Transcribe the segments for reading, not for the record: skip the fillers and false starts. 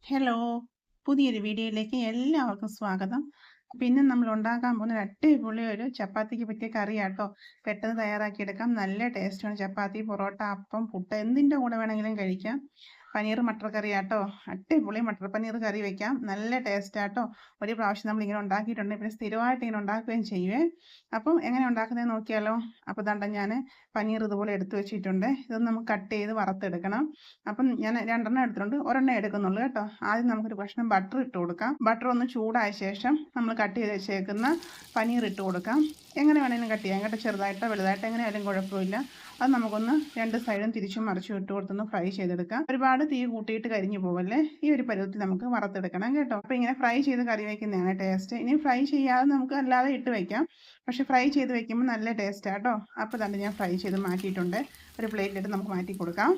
Hello, പുതിയൊരു വീഡിയോയിലേക്ക് എല്ലാവർക്കും സ്വാഗതം. പിന്നെ നമ്മൾ ഉണ്ടാക്കാൻ പോകുന്ന അടിപൊളി ഒരു ചപ്പാത്തിക്ക് പറ്റിയ കറിയാട്ടോ. പെട്ടെന്ന് തയ്യാറാക്കിയെടുക്കാം. നല്ല ടേസ്റ്റാണ്. ചപ്പാത്തി, പൊറോട്ട, അപ്പം, പുട്ട് എന്തിൻ്റെ കൂടെ വേണമെങ്കിലും കഴിക്കാം. പനീർ മട്ടർ കറിയാട്ടോ. അടിപൊളി മട്ടർ പനീർ കറി വെക്കാം. നല്ല ടേസ്റ്റാട്ടോ. ഒരു പ്രാവശ്യം നമ്മളിങ്ങനെ ഉണ്ടാക്കിയിട്ടുണ്ട്. പിന്നെ സ്ഥിരമായിട്ട് ഇങ്ങനെ ഉണ്ടാക്കുകയും ചെയ്യുവേ. അപ്പം എങ്ങനെ ഉണ്ടാക്കുന്നത് നോക്കിയാലോ. അപ്പോൾ ദാണ്ട ഞാൻ പനീർ ഇതുപോലെ എടുത്തു വെച്ചിട്ടുണ്ട്. ഇതൊന്ന് നമുക്ക് കട്ട് ചെയ്ത് വറുത്തെടുക്കണം. അപ്പം ഞാൻ 2 എടുത്തിട്ടുണ്ട്. ഒരെണ്ണം എടുക്കുന്നുള്ളൂ കേട്ടോ. ആദ്യം നമുക്കൊരു കഷ്ണം ബട്ടർ ഇട്ട് കൊടുക്കാം. ബട്ടർ ഒന്ന് ചൂടായ ശേഷം നമ്മൾ കട്ട് ചെയ്ത് വെച്ചേക്കുന്ന പനീർ ഇട്ട് കൊടുക്കാം. എങ്ങനെ വേണമെങ്കിലും കട്ട് ചെയ്യാം കേട്ടോ. ചെറുതായിട്ടോ വലുതായിട്ടോ എങ്ങനെയായാലും കുഴപ്പമില്ല. അത് നമുക്കൊന്ന് 2 സൈഡും തിരിച്ചും മറിച്ചും ഇട്ട് കൊടുത്തൊന്ന് ഫ്രൈ ചെയ്തെടുക്കാം. ഒരുപാട് തീ കൂട്ടിയിട്ട് കരിഞ്ഞു പോകല്ലേ. ഈ ഒരു പരുവത്തിൽ നമുക്ക് വറുത്തെടുക്കണം കേട്ടോ. അപ്പോൾ ഇങ്ങനെ ഫ്രൈ ചെയ്ത് കറി വയ്ക്കുന്നതാണ് ടേസ്റ്റ്. ഇനി ഫ്രൈ ചെയ്യാതെ നമുക്ക് അല്ലാതെ ഇട്ട് വയ്ക്കാം. പക്ഷെ ഫ്രൈ ചെയ്ത് വെക്കുമ്പോൾ നല്ല ടേസ്റ്റാണ് കേട്ടോ. അപ്പോൾ തന്നെ ഞാൻ ഫ്രൈ ചെയ്ത് മാറ്റിയിട്ടുണ്ട്. ഒരു പ്ലേറ്റിലിട്ട് നമുക്ക് മാറ്റി കൊടുക്കാം.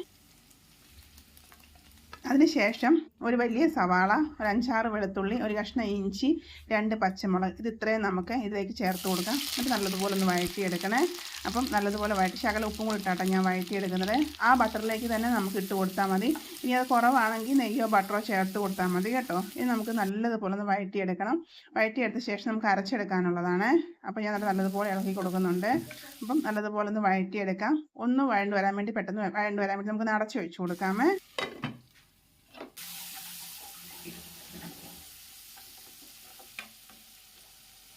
അതിനുശേഷം ഒരു വലിയ സവാള, ഒരു 5-6 വെളുത്തുള്ളി, ഒരു കഷ്ണം ഇഞ്ചി, 2 പച്ചമുളക്, ഇത് ഇത്രയും നമുക്ക് ഇതിലേക്ക് ചേർത്ത് കൊടുക്കാം. എന്നിട്ട് നല്ലതുപോലെ ഒന്ന് വഴറ്റിയെടുക്കണേ. അപ്പം നല്ലതുപോലെ വഴറ്റി ശകലം ഉപ്പും കൂടി ഇട്ടാട്ടോ ഞാൻ വഴറ്റിയെടുക്കുന്നത്. ആ ബട്ടറിലേക്ക് തന്നെ നമുക്ക് ഇട്ട് കൊടുത്താൽ മതി. ഇനി അത് കുറവാണെങ്കിൽ നെയ്യോ ബട്ടറോ ചേർത്ത് കൊടുത്താൽ മതി കേട്ടോ. ഇനി നമുക്ക് നല്ലതുപോലെ ഒന്ന് വഴറ്റിയെടുക്കണം. വഴറ്റിയെടുത്ത ശേഷം നമുക്ക് അരച്ചെടുക്കാനുള്ളതാണ്. അപ്പോൾ ഞാൻ നല്ലതുപോലെ ഇളക്കി കൊടുക്കുന്നുണ്ട്. അപ്പം നല്ലതുപോലെ ഒന്ന് വഴറ്റിയെടുക്കാം. ഒന്ന് വഴണ്ട് വരാൻ വേണ്ടി പെട്ടെന്ന് വഴണ്ട് വരാൻ വേണ്ടി നമുക്ക് അടച്ച് വെച്ച് കൊടുക്കാമേ.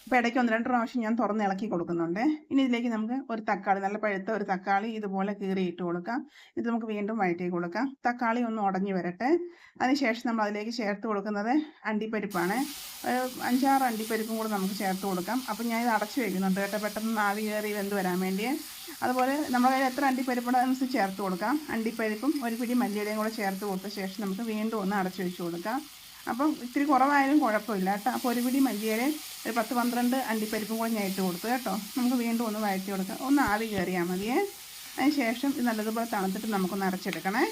അപ്പോൾ ഇടയ്ക്ക് 1-2 പ്രാവശ്യം ഞാൻ തുറന്ന് ഇളക്കി കൊടുക്കുന്നുണ്ട്. ഇനി ഇതിലേക്ക് നമുക്ക് ഒരു തക്കാളി, നല്ല പഴുത്ത ഒരു തക്കാളി ഇതുപോലെ കീറി ഇട്ട് കൊടുക്കാം. ഇത് നമുക്ക് വീണ്ടും വഴറ്റി കൊടുക്കാം. തക്കാളി ഒന്ന് ഉടഞ്ഞു വരട്ടെ. അതിനുശേഷം നമ്മൾ അതിലേക്ക് ചേർത്ത് കൊടുക്കുന്നത് അണ്ടിപ്പരിപ്പാണ്. 5-6 അണ്ടിപ്പരിപ്പും കൂടെ നമുക്ക് ചേർത്ത് കൊടുക്കാം. അപ്പം ഞാൻ ഇത് അടച്ചു വയ്ക്കുന്നുണ്ട് കേട്ടോ, പെട്ടെന്ന് ആവി കയറി വെന്ത് വരാൻ വേണ്ടി. അതുപോലെ നമ്മുടെ കയ്യിൽ എത്ര അണ്ടിപ്പരിപ്പുണ്ടോ അതനുസരിച്ച് ചേർത്ത് കൊടുക്കാം. അണ്ടിപ്പരിപ്പും ഒരു പിടി മല്ലിയിലയും കൂടെ ചേർത്ത് കൊടുത്ത ശേഷം നമുക്ക് വീണ്ടും ഒന്ന് അടച്ചു വെച്ച് കൊടുക്കാം. അപ്പം ഇത്തിരി കുറവായാലും കുഴപ്പമില്ല കേട്ടോ. അപ്പോൾ ഒരു പിടി മല്ലിയിലയും ഒരു 10-12 അണ്ടിപ്പരിപ്പും കൂടെ ഞാൻ ഇട്ട് കൊടുത്തു കേട്ടോ. നമുക്ക് വീണ്ടും ഒന്ന് വഴറ്റി കൊടുക്കാം. ഒന്ന് ആവി കയറിയാൽ മതിയേ. അതിന് ശേഷം ഇത് നല്ലതുപോലെ തണുത്തിട്ട് നമുക്കൊന്ന് അരച്ചെടുക്കണേ.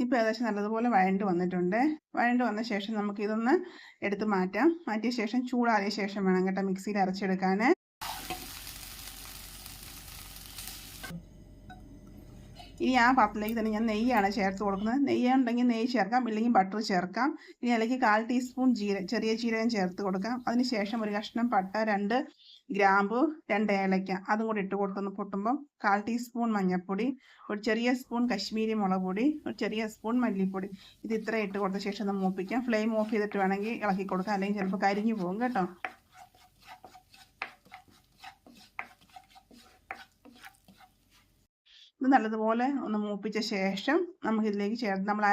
ഇപ്പോൾ ഏകദേശം നല്ലതുപോലെ വഴണ്ട് വന്നിട്ടുണ്ട്. വഴണ്ട് വന്ന ശേഷം നമുക്കിതൊന്ന് എടുത്ത് മാറ്റാം. മാറ്റിയ ശേഷം ചൂടാറിയ ശേഷം വേണം കേട്ടോ മിക്സിയിൽ അരച്ചെടുക്കാൻ. ഇനി ആ പാത്രത്തിലേക്ക് തന്നെ ഞാൻ നെയ്യാണ് ചേർത്ത് കൊടുക്കുന്നത്. നെയ്യ് ഉണ്ടെങ്കിൽ നെയ്യ് ചേർക്കാം, ഇല്ലെങ്കിൽ ബട്ടർ ചേർക്കാം. ഇനി അതിലേക്ക് 1/4 ടീസ്പൂൺ ചെറിയ ജീരകം ചേർത്ത് കൊടുക്കാം. അതിനുശേഷം ഒരു കഷ്ണം പട്ട, 2 ഗ്രാമ്പു, 2 ഏലയ്ക്ക അതും കൂടി ഇട്ട് കൊടുത്തൊന്ന് പൊട്ടുമ്പം 1/4 ടീസ്പൂൺ മഞ്ഞൾപ്പൊടി, ഒരു ചെറിയ സ്പൂൺ കശ്മീരി മുളക് പൊടി, ഒരു ചെറിയ സ്പൂൺ മല്ലിപ്പൊടി, ഇത് ഇത്ര ഇട്ട് കൊടുത്ത ശേഷം ഒന്ന് മൂപ്പിക്കാം. ഫ്ലെയിം ഓഫ് ചെയ്തിട്ട് വേണമെങ്കിൽ ഇളക്കി കൊടുക്കാം, അല്ലെങ്കിൽ ചിലപ്പോൾ കരിഞ്ഞു പോകും കേട്ടോ. ഇത് നല്ലതുപോലെ ഒന്ന് മൂപ്പിച്ച ശേഷം നമുക്കിതിലേക്ക് ചേർത്ത് നമ്മൾ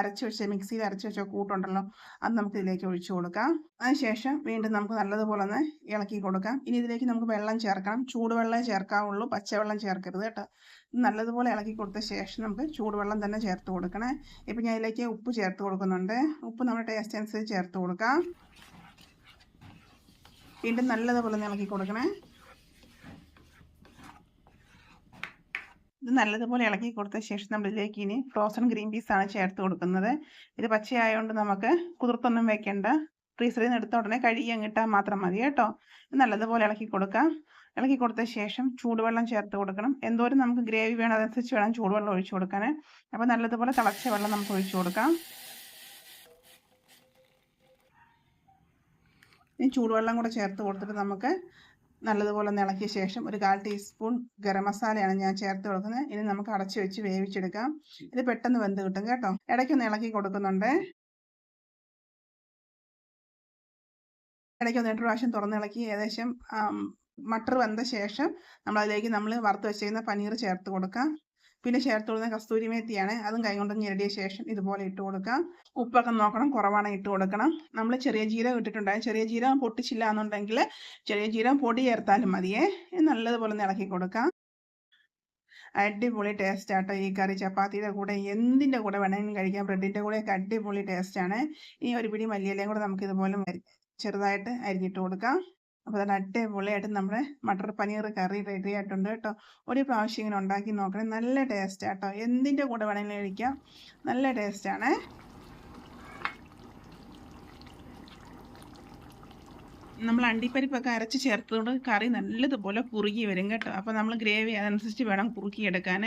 മിക്സിയിൽ അരച്ച് വെച്ച കൂട്ടുണ്ടല്ലോ, അത് നമുക്കിതിലേക്ക് ഒഴിച്ചു കൊടുക്കാം. അതിനുശേഷം വീണ്ടും നമുക്ക് നല്ലതുപോലെ ഒന്ന് ഇളക്കി കൊടുക്കാം. ഇനി ഇതിലേക്ക് നമുക്ക് വെള്ളം ചേർക്കണം. ചൂടുവെള്ളം ചേർക്കാവുള്ളൂ, പച്ചവെള്ളം ചേർക്കരുത് കേട്ടോ. നല്ലതുപോലെ ഇളക്കി കൊടുത്ത ശേഷം നമുക്ക് ചൂടുവെള്ളം തന്നെ ചേർത്ത് കൊടുക്കണേ. ഇപ്പം ഞാൻ ഇതിലേക്ക് ഉപ്പ് ചേർത്ത് കൊടുക്കുന്നുണ്ട്. ഉപ്പ് നമ്മുടെ ടേസ്റ്റ് അനുസരിച്ച് ചേർത്ത് കൊടുക്കാം. വീണ്ടും നല്ലതുപോലെ ഒന്ന് ഇളക്കി കൊടുക്കണേ. ഇത് നല്ലതുപോലെ ഇളക്കി കൊടുത്ത ശേഷം നമ്മളിതിലേക്ക് ഇനി ഫ്രോസൺ ഗ്രീൻ പീസാണ് ചേർത്ത് കൊടുക്കുന്നത്. ഇത് പച്ചയായതുകൊണ്ട് നമുക്ക് കുതിർത്തൊന്നും വെക്കേണ്ട. ഫ്രീസറിൽ നിന്ന് എടുത്ത ഉടനെ കഴുകി അങ്ങിട്ടാൽ മാത്രം മതി കേട്ടോ. നല്ലതുപോലെ ഇളക്കി കൊടുക്കാം. ഇളക്കി കൊടുത്ത ശേഷം ചൂടുവെള്ളം ചേർത്ത് കൊടുക്കണം. എന്തോരം നമുക്ക് ഗ്രേവി വേണം അതനുസരിച്ച് വേണം ചൂടുവെള്ളം ഒഴിച്ചു കൊടുക്കാൻ. അപ്പോൾ നല്ലതുപോലെ തിളച്ച വെള്ളം നമുക്ക് ഒഴിച്ചു കൊടുക്കാം. ഇനി ചൂടുവെള്ളം കൂടെ ചേർത്ത് കൊടുത്തിട്ട് നമുക്ക് നല്ലതുപോലെ ഒന്ന് ഇളക്കിയ ശേഷം ഒരു 1/4 ടീസ്പൂൺ ഗരം മസാലയാണ് ഞാൻ ചേർത്ത് കൊടുക്കുന്നത്. ഇനി നമുക്ക് അടച്ചു വെച്ച് വേവിച്ചെടുക്കാം. ഇത് പെട്ടെന്ന് വെന്ത് കിട്ടും കേട്ടോ. ഇടയ്ക്കൊന്ന് ഇളക്കി കൊടുക്കുന്നുണ്ട്. ഇടയ്ക്കൊന്ന് 2 പ്രാവശ്യം തുറന്നിളക്കി ഏകദേശം മട്ടർ വെന്ത ശേഷം നമ്മൾ വറുത്ത് വെച്ചിരുന്ന പനീർ ചേർത്ത് കൊടുക്കാം. പിന്നെ ചേർത്ത് കൊടുക്കുന്ന കസ്തൂരി മേത്തിയാണ്. അതും കൈകൊണ്ട് ഞെരടിയ ശേഷം ഇതുപോലെ ഇട്ട് കൊടുക്കാം. ഉപ്പൊക്കെ നോക്കണം, കുറവാണെങ്കിൽ ഇട്ട് കൊടുക്കണം. നമ്മൾ ചെറിയ ജീരകം ഇട്ടിട്ടുണ്ടാകും. ചെറിയ ജീരകം പൊട്ടിച്ചില്ല എന്നുണ്ടെങ്കിൽ ചെറിയ ജീരകം പൊടി ചേർത്താലും മതിയേ. നല്ലതുപോലെ ഒന്ന് ഇളക്കി കൊടുക്കാം. അടിപൊളി ടേസ്റ്റ് ആട്ടോ ഈ കറി. ചപ്പാത്തിയുടെ കൂടെ എന്തിൻ്റെ കൂടെ വേണമെങ്കിലും കഴിക്കാം. ബ്രെഡിൻ്റെ കൂടെയൊക്കെ അടിപൊളി ടേസ്റ്റാണ്. ഇനി ഒരു പിടി മല്ലിയിലയും കൂടെ നമുക്ക് ഇതുപോലെ ചെറുതായിട്ട് അരിഞ്ഞിട്ട് കൊടുക്കാം. അപ്പോൾ അത് അടിപൊളിയായിട്ട് നമ്മുടെ മട്ടർ പനീർ കറി റെഡി ആയിട്ടുണ്ട് കേട്ടോ. ഒരു പ്രാവശ്യം ഇങ്ങനെ ഉണ്ടാക്കി നോക്കണേ. നല്ല ടേസ്റ്റ് ആട്ടോ. എന്തിൻ്റെ കൂടെ വേണമെങ്കിലും കഴിക്കാം. നല്ല ടേസ്റ്റാണ്. നമ്മൾ അണ്ടിപ്പരിപ്പൊക്കെ അരച്ച് ചേർത്തതുകൊണ്ട് കറി നല്ലതുപോലെ കുറുകി വരും കേട്ടോ. അപ്പോൾ നമ്മൾ ഗ്രേവി അതനുസരിച്ച് വേണം കുറുക്കിയെടുക്കാൻ.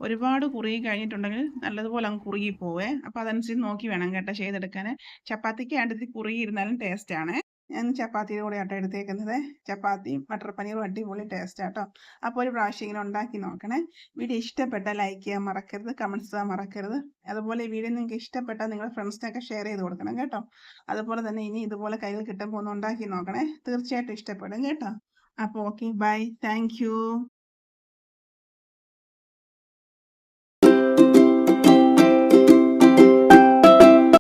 ഒരുപാട് കുറുകി കഴിഞ്ഞിട്ടുണ്ടെങ്കിൽ നല്ലതുപോലെ അങ്ങ് കുറുകി പോവേ. അപ്പോൾ അതനുസരിച്ച് നോക്കി വേണം കേട്ടോ ചെയ്തെടുക്കാൻ. ചപ്പാത്തിക്ക് അടുത്ത് കുറുകിയിരുന്നാലും ടേസ്റ്റാണ്. ഞാൻ ചപ്പാത്തിയുടെ കൂടെ ആട്ടോ എടുത്തേക്കുന്നത്. ചപ്പാത്തിയും മട്ടർ പനീറും അടിപൊളി ടേസ്റ്റാട്ടോ. അപ്പോൾ ഒരു പ്രാവശ്യം ഇങ്ങനെ ഉണ്ടാക്കി നോക്കണേ. വീഡിയോ ഇഷ്ടപ്പെട്ടാൽ ലൈക്ക് ചെയ്യാൻ മറക്കരുത്, കമൻറ്റ്സ് ചെയ്യാൻ മറക്കരുത്. അതുപോലെ ഈ വീഡിയോ നിങ്ങൾക്ക് ഇഷ്ടപ്പെട്ടാൽ നിങ്ങളുടെ ഫ്രണ്ട്സിനൊക്കെ ഷെയർ ചെയ്ത് കൊടുക്കണം കേട്ടോ. അതുപോലെ തന്നെ ഇനി ഇതുപോലെ കയ്യിൽ കിട്ടുമ്പോൾ ഒന്ന് ഉണ്ടാക്കി നോക്കണേ. തീർച്ചയായിട്ടും ഇഷ്ടപ്പെടും കേട്ടോ. അപ്പോൾ ഓക്കെ, ബൈ. Thank you.